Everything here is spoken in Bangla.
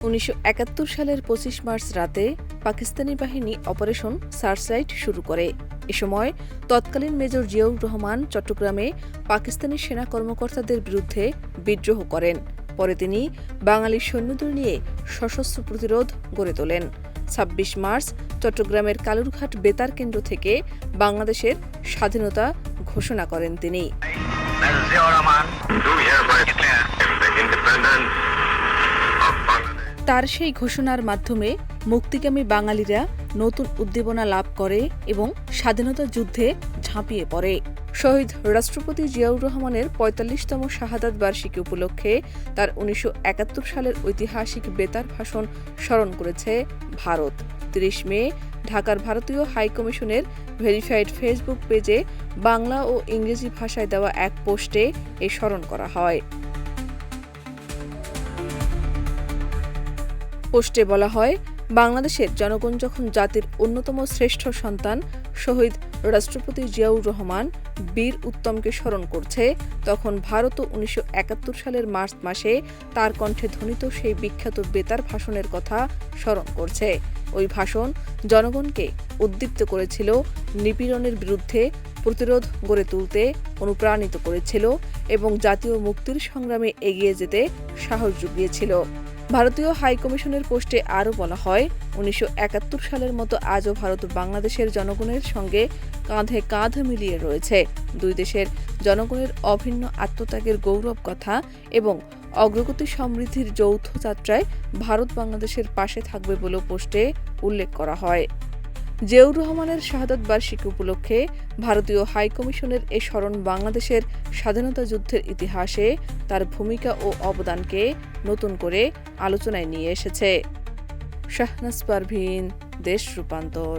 ১৯৭১ সালের ২৫ মার্চ রাতে পাকিস্তানি বাহিনী অপারেশন সার্চলাইট শুরু করে। এ সময় তৎকালীন মেজর জিয়াউর রহমান চট্টগ্রামে পাকিস্তানি সেনা কর্মকর্তাদের বিরুদ্ধে বিদ্রোহ করেন। পরে তিনি বাঙালি সৈন্যদের নিয়ে সশস্ত্র প্রতিরোধ গড়ে তোলেন। ২৬ মার্চ চট্টগ্রামের কালুরঘাট বেতার কেন্দ্র থেকে বাংলাদেশের স্বাধীনতা ঘোষণা করেন তিনি। তার সেই ঘোষণার মাধ্যমে মুক্তিকামী বাঙালিরা নতুন উদ্দীপনা লাভ করে এবং স্বাধীনতা যুদ্ধে ঝাঁপিয়ে পড়ে। শহীদ রাষ্ট্রপতি জিয়াউর রহমানের ৪৫তম শাহাদাত বার্ষিকী উপলক্ষে তার ১৯৭১ সালের ঐতিহাসিক বেতার ভাষণ স্মরণ করেছে ভারত। ৩০ মে ঢাকার ভারতীয় হাইকমিশনের ভেরিফাইড ফেসবুক পেজে বাংলা ও ইংরেজি ভাষায় দেওয়া এক পোস্টে এ স্মরণ করা হয়। পোস্টে বলা হয়, বাংলাদেশের জনগণ যখন জাতির অন্যতম শ্রেষ্ঠ সন্তান শহীদ রাষ্ট্রপতি জিয়াউর রহমান বীর উত্তমকে স্মরণ করছে, তখন ভারতও ১৯৭১ সালের মার্চ মাসে তার কণ্ঠে ধ্বনিত সেই বিখ্যাত বেতার ভাষণের কথা স্মরণ করছে। ওই ভাষণ জনগণকে উদ্দীপ্ত করেছিল, নিপীড়নের বিরুদ্ধে প্রতিরোধ গড়ে তুলতে অনুপ্রাণিত করেছিল এবং জাতীয় মুক্তির সংগ্রামে এগিয়ে যেতে সাহস জুগিয়েছিল। ভারতীয় হাইকমিশনের পোস্টে আরও বলা হয়, ১৯৭১ সালের মতো আজও ভারত বাংলাদেশের জনগণের সঙ্গে কাঁধে কাঁধ মিলিয়ে রয়েছে। দুই দেশের জনগণের অভিন্ন আত্মত্যাগের গৌরব কথা এবং অগ্রগতি সমৃদ্ধির যৌথ যাত্রায় ভারত বাংলাদেশের পাশে থাকবে বলেও পোস্টে উল্লেখ করা হয়। জিয়াউর রহমানের শাহাদাত বার্ষিকী উপলক্ষে ভারতীয় হাইকমিশনের এ স্মরণ বাংলাদেশের স্বাধীনতা যুদ্ধের ইতিহাসে তার ভূমিকা ও অবদানকে নতুন করে আলোচনায় নিয়ে এসেছে। শাহনাজ পারভীন, দেশ রূপান্তর।